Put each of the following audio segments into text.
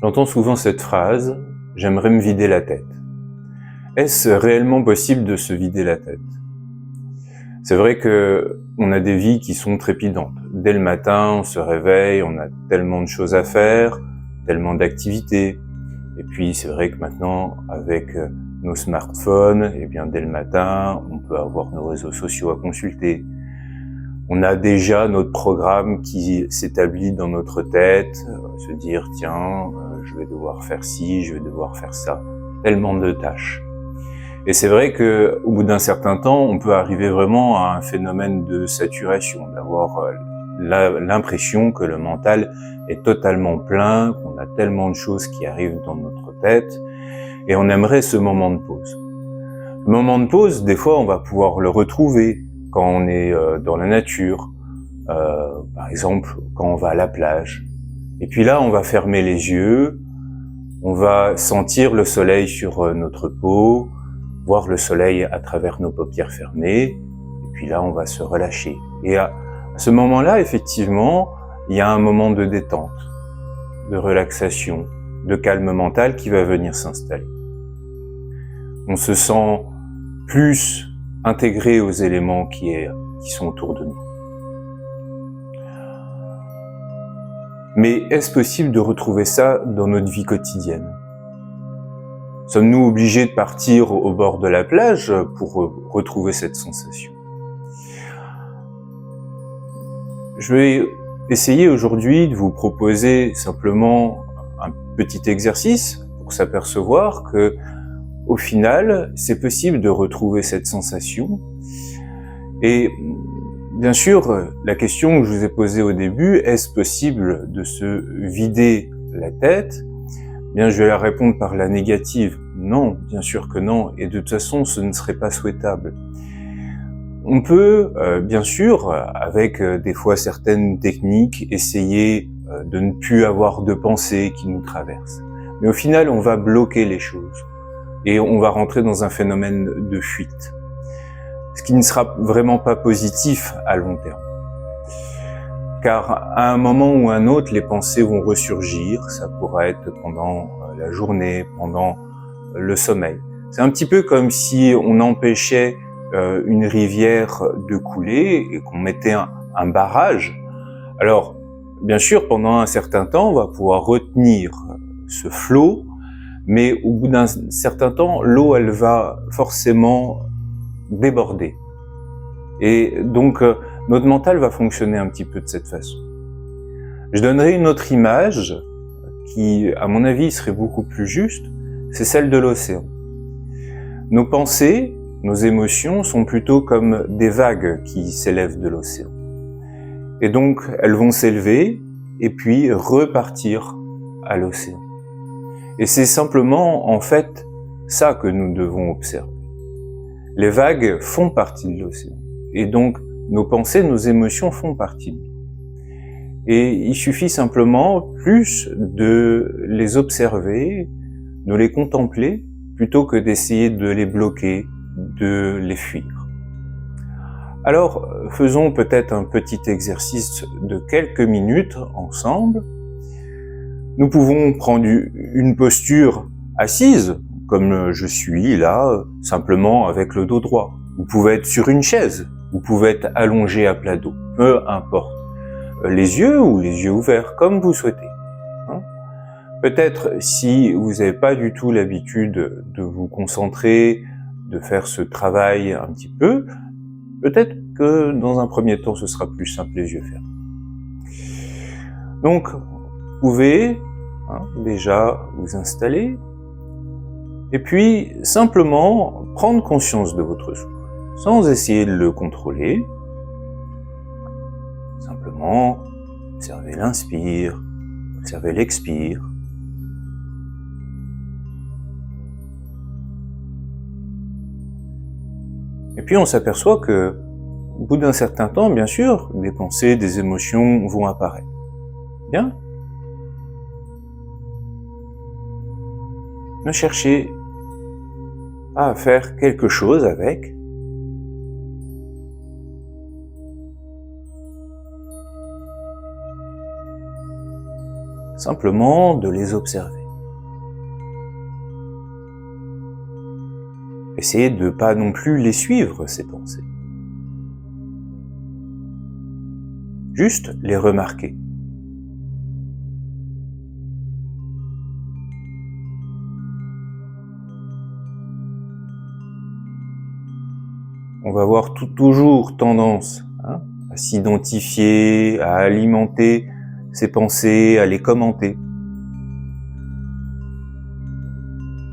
J'entends souvent cette phrase « j'aimerais me vider la tête ». Est-ce réellement possible de se vider la tête? C'est vrai que on a des vies qui sont trépidantes. Dès le matin, on se réveille, on a tellement de choses à faire, tellement d'activités. Et puis c'est vrai que maintenant, avec nos smartphones, eh bien dès le matin, on peut avoir nos réseaux sociaux à consulter. On a déjà notre programme qui s'établit dans notre tête, se dire tiens, je vais devoir faire ci, je vais devoir faire ça, tellement de tâches. Et c'est vrai que au bout d'un certain temps, on peut arriver vraiment à un phénomène de saturation, d'avoir l'impression que le mental est totalement plein, qu'on a tellement de choses qui arrivent dans notre tête, et on aimerait ce moment de pause. Le moment de pause, des fois, on va pouvoir le retrouver quand on est dans la nature, par exemple quand on va à la plage. Et puis là, on va fermer les yeux, on va sentir le soleil sur notre peau, voir le soleil à travers nos paupières fermées, et puis là, on va se relâcher. Et à ce moment-là, effectivement, il y a un moment de détente, de relaxation, de calme mental qui va venir s'installer. On se sent plus intégré aux éléments qui sont autour de nous. Mais est-ce possible de retrouver ça dans notre vie quotidienne? Sommes-nous obligés de partir au bord de la plage pour retrouver cette sensation? Je vais essayer aujourd'hui de vous proposer simplement un petit exercice pour s'apercevoir que, au final, c'est possible de retrouver cette sensation. Et bien sûr, la question que je vous ai posée au début, est-ce possible de se vider la tête? Bien, je vais la répondre par la négative. Non, bien sûr que non, et de toute façon, ce ne serait pas souhaitable. On peut, bien sûr, avec des fois certaines techniques, essayer de ne plus avoir de pensées qui nous traversent. Mais au final, on va bloquer les choses et on va rentrer dans un phénomène de fuite, ce qui ne sera vraiment pas positif à long terme. Car à un moment ou à un autre, les pensées vont ressurgir, ça pourra être pendant la journée, pendant le sommeil. C'est un petit peu comme si on empêchait une rivière de couler et qu'on mettait un barrage. Alors, bien sûr, pendant un certain temps, on va pouvoir retenir ce flot, mais au bout d'un certain temps, l'eau, elle va forcément déborder. Et donc, notre mental va fonctionner un petit peu de cette façon. Je donnerai une autre image qui, à mon avis, serait beaucoup plus juste, c'est celle de l'océan. Nos pensées, nos émotions sont plutôt comme des vagues qui s'élèvent de l'océan. Et donc, elles vont s'élever et puis repartir à l'océan. Et c'est simplement, en fait, ça que nous devons observer. Les vagues font partie de l'océan. Et donc, nos pensées, nos émotions font partie de nous. Et il suffit simplement plus de les observer, de les contempler, plutôt que d'essayer de les bloquer, de les fuir. Alors, faisons peut-être un petit exercice de quelques minutes ensemble. Nous pouvons prendre une posture assise, comme je suis là, simplement avec le dos droit. Vous pouvez être sur une chaise, vous pouvez être allongé à plat dos, peu importe. Les yeux ou les yeux ouverts, comme vous souhaitez. Peut-être si vous n'avez pas du tout l'habitude de vous concentrer, de faire ce travail un petit peu, peut-être que dans un premier temps, ce sera plus simple les yeux fermés. Donc, vous pouvez déjà vous installer et puis simplement prendre conscience de votre souffle, sans essayer de le contrôler. Simplement, observez l'inspire, observez l'expire. Et puis on s'aperçoit que, au bout d'un certain temps, bien sûr, des pensées, des émotions vont apparaître. Bien. Ne cherchez pas à faire quelque chose avec. simplement de les observer. Essayez de ne pas non plus les suivre, ces pensées. Juste les remarquer. On va avoir toujours tendance à s'identifier, à alimenter ces pensées, à les commenter.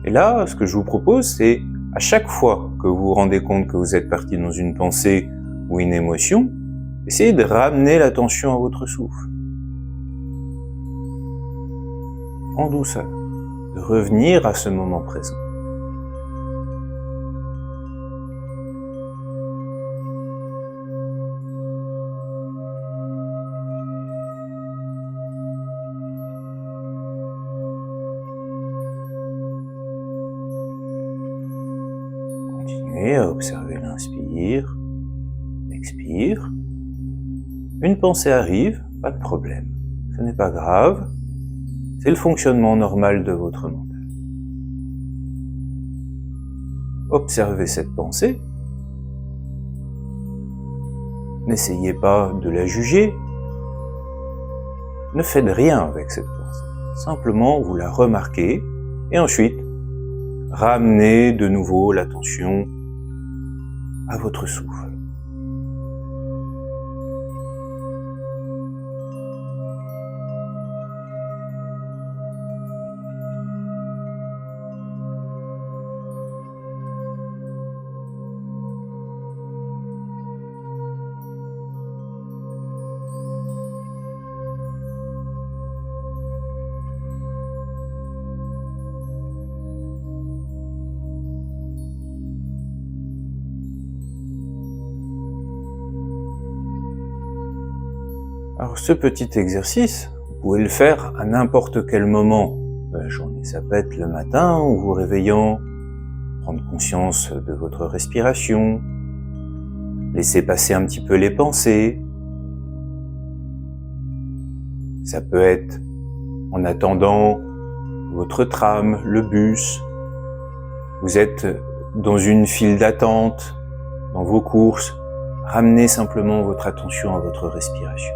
Et là, ce que je vous propose, c'est à chaque fois que vous vous rendez compte que vous êtes parti dans une pensée ou une émotion, essayez de ramener l'attention à votre souffle. En douceur. De revenir à ce moment présent. Continuez à observer l'inspire, l'expire. Une pensée arrive, pas de problème. Ce n'est pas grave, c'est le fonctionnement normal de votre mental. Observez cette pensée. N'essayez pas de la juger. Ne faites rien avec cette pensée. Simplement, vous la remarquez et ensuite, ramenez de nouveau l'attention à votre souffle. Alors ce petit exercice, vous pouvez le faire à n'importe quel moment de la journée. Ça peut être le matin en vous réveillant, prendre conscience de votre respiration, laisser passer un petit peu les pensées. Ça peut être en attendant votre tram, le bus. Vous êtes dans une file d'attente, dans vos courses. Ramenez simplement votre attention à votre respiration.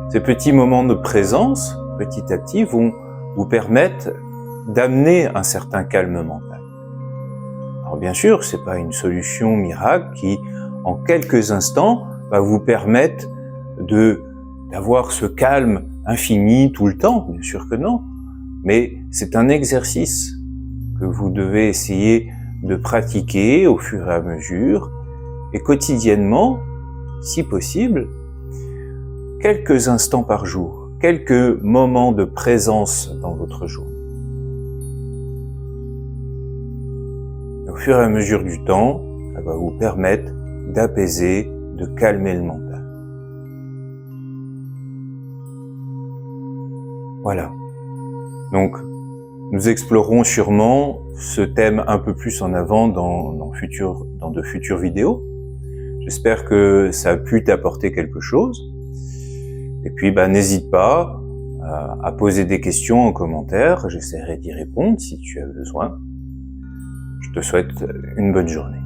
Ces petits moments de présence, petit à petit, vont vous permettre d'amener un certain calme mental. Alors bien sûr, c'est pas une solution miracle qui, en quelques instants, va vous permettre d'avoir ce calme infini tout le temps, bien sûr que non. Mais c'est un exercice que vous devez essayer de pratiquer au fur et à mesure, et quotidiennement, si possible, quelques instants par jour, quelques moments de présence dans votre journée. Au fur et à mesure du temps, ça va vous permettre d'apaiser, de calmer le mental. Voilà. Donc, nous explorerons sûrement ce thème un peu plus en avant dans de futures vidéos. J'espère que ça a pu t'apporter quelque chose. Et puis, n'hésite pas à poser des questions en commentaire. J'essaierai d'y répondre si tu as besoin. Je te souhaite une bonne journée.